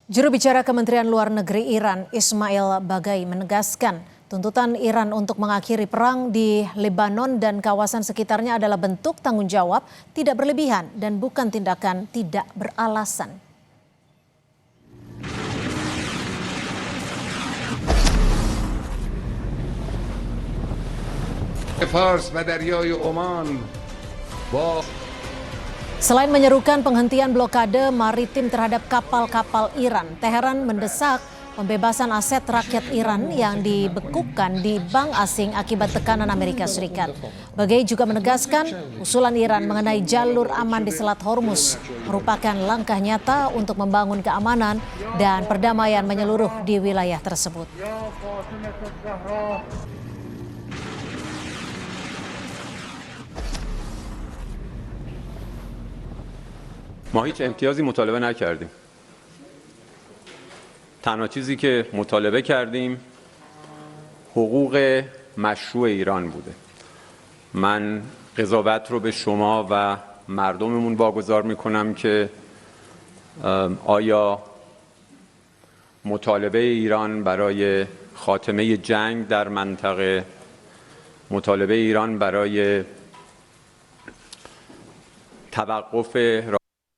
Juru bicara Kementerian Luar Negeri Iran, Ismail Baghai, menegaskan tuntutan Iran untuk mengakhiri perang di Lebanon dan kawasan sekitarnya adalah bentuk tanggung jawab tidak berlebihan dan bukan tindakan tidak beralasan. Selain menyerukan penghentian blokade maritim terhadap kapal-kapal Iran, Teheran mendesak pembebasan aset rakyat Iran yang dibekukan di bank asing akibat tekanan Amerika Serikat. Baghai juga menegaskan usulan Iran mengenai jalur aman di Selat Hormuz merupakan langkah nyata untuk membangun keamanan dan perdamaian menyeluruh di wilayah tersebut. ما هیچ امتیازی مطالبه نکردیم. تنها چیزی که مطالبه کردیم حقوق مشروع ایران بوده. من قضاوت رو به شما و مردممون واگذار میکنم که آیا مطالبه ایران برای خاتمه جنگ در منطقه، مطالبه ایران برای توقف